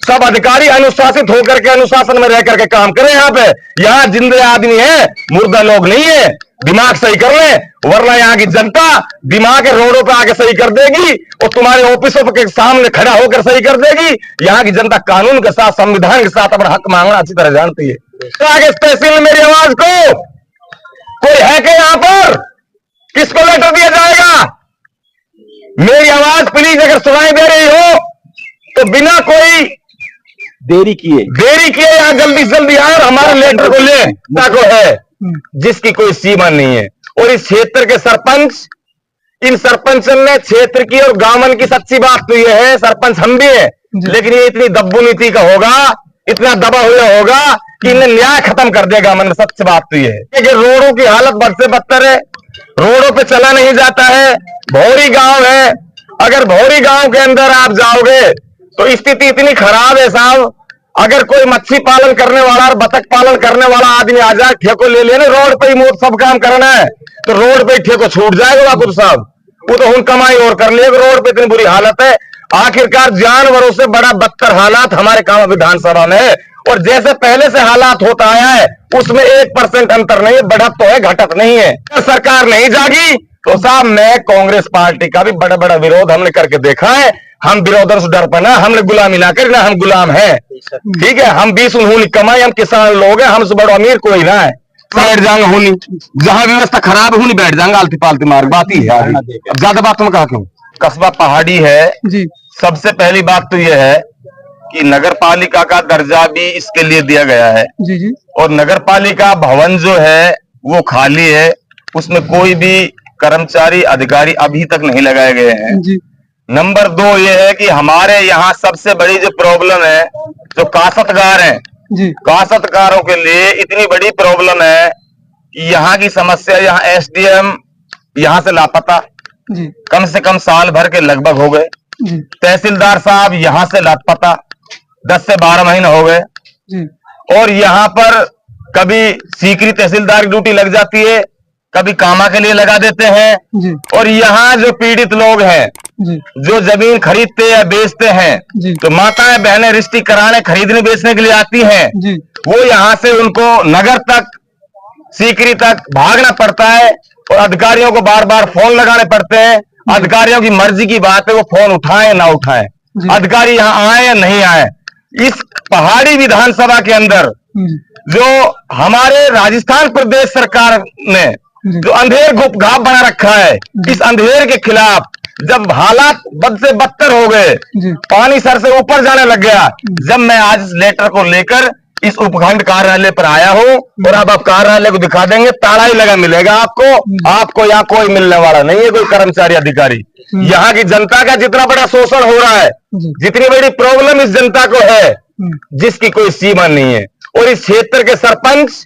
सब अधिकारी अनुशासित होकर के अनुशासन में रह करके काम करें। यहाँ जिंदे आदमी है, मुर्दा लोग नहीं है। दिमाग सही कर ले, वरना यहाँ की जनता दिमाग रोडों पे आके सही कर देगी और तुम्हारे ऑफिसों के सामने खड़ा होकर सही कर देगी। यहाँ की जनता कानून के साथ, संविधान के साथ अपना हक मांगना अच्छी तरह जानती है। आगे तहसील में मेरी आवाज को कोई है कि यहाँ पर किसको लेटर दिया जाएगा? मेरी आवाज प्लीज अगर सुनाई दे रही हो तो बिना कोई देरी किए यहाँ जल्दी से जल्दी आए और हमारे लेटर को ले को है, जिसकी कोई सीमा नहीं है। और इस क्षेत्र के सरपंच, इन सरपंचन ने क्षेत्र की और गांवन की सच्ची बात तो यह है, सरपंच हम भी है, लेकिन ये इतनी दब्बू नीति का होगा, इतना दबा हुआ होगा कि इन्हें न्याय खत्म कर देगा। मन में सच्ची बात तो यह है कि रोडों की हालत बद से बदतर है, रोडों पे चला नहीं जाता है। भौरी गांव है, अगर भौरी गांव के अंदर आप जाओगे तो स्थिति इतनी खराब है साहब, अगर कोई मच्छी पालन करने वाला और बतख पालन करने वाला आदमी आ जाए, ठेको ले लेना, रोड पे ही सब काम करना है तो रोड पे ही ठेको छूट जाएगा वाकुर साहब। वो तो हम कमाई और कर लिए, रोड पे इतनी बुरी हालत है। आखिरकार जानवरों से बड़ा बदतर हालात हमारे काम विधानसभा में है। और जैसे पहले से हालात होता आया है उसमें 1% अंतर नहीं है, बढ़त तो है, घटत नहीं है। सरकार नहीं जागी तो साहब मैं कांग्रेस पार्टी का भी बड़ा बड़ा विरोध हमने करके देखा है। हम विरोधन से डर पना, हमने गुलामी ना करी ना, हम गुलाम हैं, ठीक है। हम 20 उन्होंने कमाई, हम किसान लोग हैं, हमसे बड़ा अमीर कोई ना है। बैठ जाऊंगा होनी, जहां व्यवस्था खराब है होनी बैठ जाऊंगा, आलती पालती मार्ग बात ही है। ज्यादा बात में कहा क्यों? कस्बा पहाड़ी है जी। सबसे पहली बात तो यह है कि नगर पालिका का दर्जा भी इसके लिए दिया गया है जी जी। और नगर पालिका भवन जो है वो खाली है, उसमें कोई भी कर्मचारी अधिकारी अभी तक नहीं लगाए गए हैं जी। नंबर 2 ये है कि हमारे यहाँ सबसे बड़ी जो प्रॉब्लम है जो काश्तकार हैं जी, काश्तकारों के लिए इतनी बड़ी प्रॉब्लम है कि यहाँ की समस्या, यहाँ एसडीएम यहाँ से लापता जी, कम से कम साल भर के लगभग हो गए। तहसीलदार साहब यहाँ से लापता 10 से 12 महीने हो गए जी। और यहाँ पर कभी सीकरी तहसीलदार की ड्यूटी लग जाती है, कभी कामा के लिए लगा देते हैं जी। और यहाँ जो पीड़ित लोग हैं जी, जो जमीन खरीदते या बेचते हैं जी, तो माताएं बहनें रिश्ती कराने खरीदने बेचने के लिए आती हैं जी, वो यहाँ से उनको नगर तक, सीकरी तक भागना पड़ता है और अधिकारियों को बार बार फोन लगाने पड़ते हैं। अधिकारियों की मर्जी की बात है, वो फोन उठाएं ना उठाएं, अधिकारी यहाँ आए या नहीं आए। इस पहाड़ी विधानसभा के अंदर जो हमारे राजस्थान प्रदेश सरकार ने जो अंधेर गुपगाप बना रखा है, इस अंधेर के खिलाफ जब हालात बद से बदतर हो गए, पानी सर से ऊपर जाने लग गया, जब मैं आज इस लेटर को लेकर इस उपखंड कार्यालय पर आया हूं और अब आप कार्यालय को दिखा देंगे, ताला ही लगा मिलेगा आपको यहाँ कोई मिलने वाला नहीं है, कोई कर्मचारी अधिकारी। यहाँ की जनता का जितना बड़ा शोषण हो रहा है, जितनी बड़ी प्रॉब्लम इस जनता को है, जिसकी कोई सीमा नहीं है। और इस क्षेत्र के सरपंच,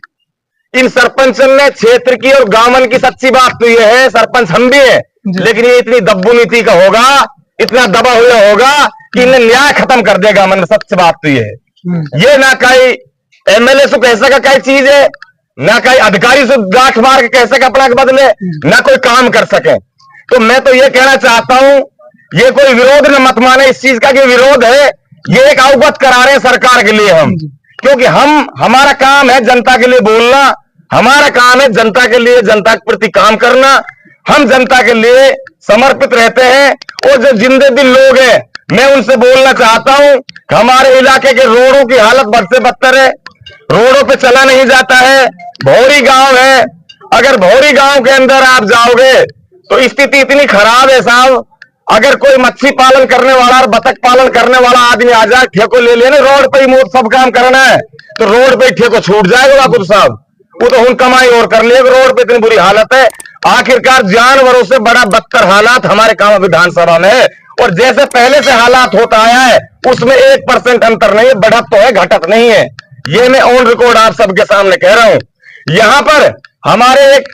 इन सरपंचन ने क्षेत्र की और गांवन की सच्ची बात तो यह है, सरपंच हम भी है, लेकिन ये इतनी दब्बू नीति का होगा, इतना दबा हुआ होगा कि इन्हें न्याय खत्म कर देगा। मन में सच्ची बात तो यह है, ये ना कहीं एमएलए से कह सका कई चीज है, ना कहीं अधिकारी से गांठ मार के कह सके अपना के बदले, ना कोई काम कर सके। तो मैं तो ये कहना चाहता हूं, ये कोई विरोध न मत माने इस चीज का कि विरोध है, ये एक अवगत करा रहे हैं सरकार के लिए हम, क्योंकि हमारा काम है जनता के लिए बोलना, हमारा काम है जनता के लिए, जनता के प्रति काम करना। हम जनता के लिए समर्पित रहते हैं और जो जिंदे दिल लोग हैं, मैं उनसे बोलना चाहता हूं कि हमारे इलाके के रोडों की हालत बद से बदतर है, रोडों पे चला नहीं जाता है। भौरी गांव है, अगर भौरी गांव के अंदर आप जाओगे तो स्थिति इतनी खराब है साहब, अगर कोई मच्छी पालन करने वाला और बतख पालन करने वाला आदमी आ जाए, ठेको ले लेना, रोड पे ही सब काम करना है तो रोड पे ही ठेको छूट जाएगा वाकुर साहब। वो तो हम कमाई और कर लिए, रोड पे इतनी बुरी हालत है। आखिरकार जानवरों से बड़ा बदतर हालात हमारे काम विधानसभा में है। और जैसे पहले से हालात होता आया है उसमें 1% अंतर नहीं है, बढ़त तो है, घटत नहीं है। ये मैं ऑन रिकॉर्ड आप सबके सामने कह रहा हूं। यहाँ पर हमारे एक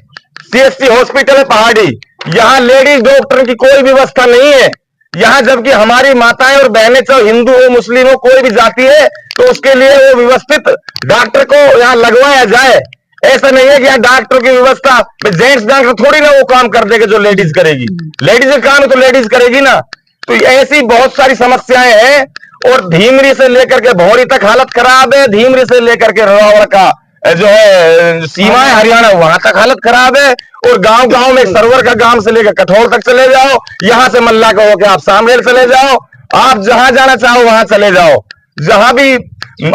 सीएससी हॉस्पिटल है पहाड़ी, यहाँ लेडीज डॉक्टर की कोई व्यवस्था नहीं है यहाँ, जबकि हमारी माताएं और बहनें चाहे हिंदू हो, मुस्लिम हो, कोई भी जाति है तो उसके लिए वो व्यवस्थित डॉक्टर को यहाँ लगवाया जाए। ऐसा नहीं है कि यहाँ डॉक्टर की व्यवस्था जेंट्स डॉक्टर थोड़ी ना वो काम कर देगा जो लेडीज करेगी, लेडीज का काम है तो लेडीज करेगी ना। तो ऐसी बहुत सारी समस्याएं हैं और धीमरी से लेकर के भौरी तक हालत खराब है, धीमरी से लेकर के रवावड़ का जो है सीमा है हरियाणा, वहां तक हालत खराब है। और गांव गांव में सरवर का गांव से लेकर कठौल तक चले जाओ, यहां से मल्ला का होकर आप सामरेल चले जाओ, आप जहां जाना चाहो वहां चले जाओ, जहां भी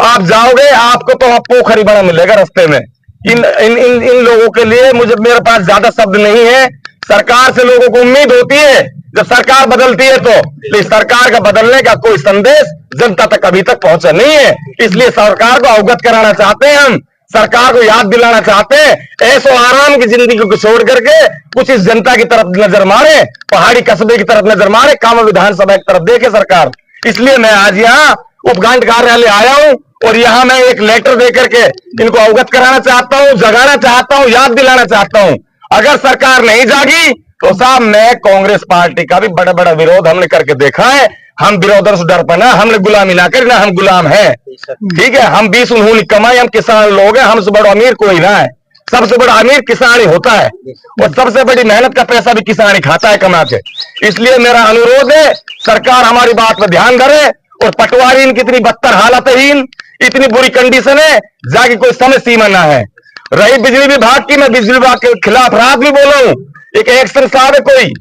आप जाओगे आपको तो पोखरी बड़ा मिलेगा रास्ते में। इन इन इन इन लोगों के लिए मेरे पास ज्यादा शब्द नहीं है। सरकार से लोगों को उम्मीद होती है जब सरकार बदलती है तो इस सरकार का बदलने का कोई संदेश जनता तक अभी तक पहुंचा नहीं है। इसलिए सरकार को अवगत कराना चाहते हैं, हम सरकार को याद दिलाना चाहते हैं, ऐसो आराम की जिंदगी को छोड़ करके कुछ इस जनता की तरफ नजर मारे, पहाड़ी कस्बे की तरफ नजर मारे, कामा विधानसभा की तरफ देखे सरकार। इसलिए मैं आज यहाँ उपखंड कार्यालय आया हूं और यहाँ मैं एक लेटर देकर के इनको अवगत कराना चाहता हूं, जगाना चाहता हूं, याद दिलाना चाहता हूं। अगर सरकार नहीं जागी तो साहब मैं कांग्रेस पार्टी का भी बड़ा बड़ा विरोध हमने करके देखा है। हम विरोधन से डर पना, हमने गुलामी ना करी ना, हम गुलाम हैं, ठीक है। हम 20 उन्होंने कमाई, हम किसान लोग हैं, हमसे बड़ा अमीर कोई ना है। सबसे बड़ा अमीर किसान ही होता है और सबसे बड़ी मेहनत का पैसा भी किसान ही खाता है कमा के। इसलिए मेरा अनुरोध है सरकार हमारी बात पर ध्यान धरे और पटवारी इनकी इतनी बदतर हालत है, इतनी बुरी कंडीशन है जाके कोई समय सीमा ना है। रही बिजली विभाग की, मैं बिजली विभाग के खिलाफ रात भी बोला हूं। एक एक्शन साहब है कोई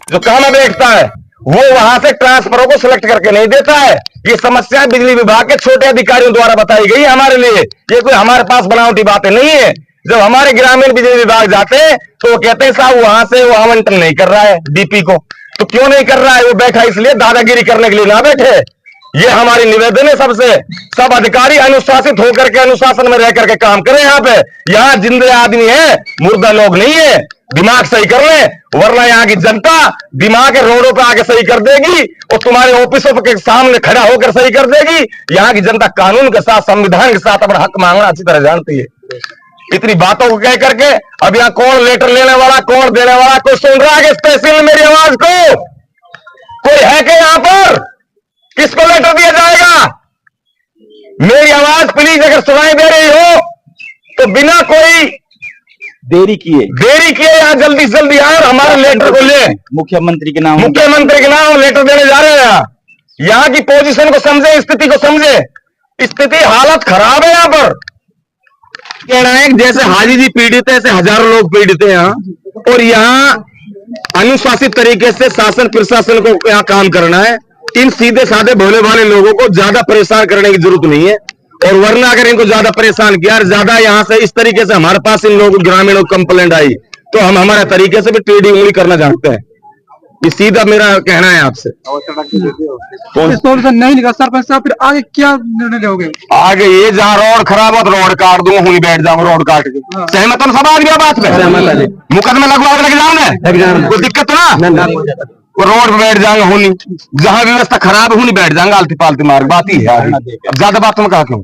जो काम बैठता है वो वहां से ट्रांसफरों को सिलेक्ट करके नहीं देता है। ये समस्या बिजली विभाग के छोटे अधिकारियों द्वारा बताई गई हमारे लिए, ये कोई हमारे पास बनावटी बातें नहीं है। जब हमारे ग्रामीण बिजली विभाग जाते हैं तो वो कहते हैं साहब वहां से वो आवंटन नहीं कर रहा है डीपी को। तो क्यों नहीं कर रहा है? वो बैठा इसलिए दादागिरी करने के लिए ना बैठे। ये हमारी निवेदन है सबसे, सब अधिकारी अनुशासित होकर के अनुशासन में रह करके काम करें। यहाँ जिंदे आदमी है, मुर्दा लोग नहीं है। दिमाग सही कर ले, वरना यहाँ की जनता दिमाग के रोडों पे आके सही कर देगी और तुम्हारे ऑफिसों के सामने खड़ा होकर सही कर देगी। यहाँ की जनता कानून के साथ, संविधान के साथ अपना हक मांगना अच्छी तरह जानती है। इतनी बातों को कह करके अब यहाँ कौन लेटर लेने वाला, कौन देने वाला, कोई सुन रहा है तहसील मेरी आवाज को? कोई है क्या यहाँ पर? किसको लेटर दिया जाएगा? मेरी आवाज प्लीज अगर सुनाई दे रही हो तो बिना कोई देरी किए यहाँ जल्दी से जल्दी आए और हमारे लेटर को ले। मुख्यमंत्री के नाम लेटर देने जा रहे हैं। यहाँ की पोजीशन को समझे, स्थिति को समझे। स्थिति हालत खराब है यहाँ पर। कहना है जैसे हाजी जी पीड़ित है ऐसे हजारों लोग पीड़ित है यहाँ, और यहाँ अनुशासित तरीके से शासन प्रशासन को यहाँ काम करना है। इन सीधे साधे भोले भाले लोगों को ज्यादा परेशान करने की जरूरत नहीं है। और वरना अगर इनको ज्यादा परेशान किया, ज्यादा यहाँ से इस तरीके से हमारे पास इन लोगों ग्रामीणों को कंप्लेंट आई तो हम हमारे तरीके से भी टेढ़ी उंगली करना जानते हैं। ये सीधा मेरा कहना है आपसे। नहीं निकला सरपंच साहब, फिर आगे क्या निर्णय लोगे? आगे ये जहाँ रोड खराब हो तो रोड काट दूंगा, हुई बैठ जाऊंगा रोड काट के। सहमत हम सब आदमी बात में, मुकदमे लगवा के एग्जाम कोई दिक्कत ना, रोड पे बैठ जाएंगे, होनी जहां व्यवस्था खराब है, होनी बैठ जाएंगे आलती पालती मार्ग। बात ही है, ज्यादा बात में कहा क्यों?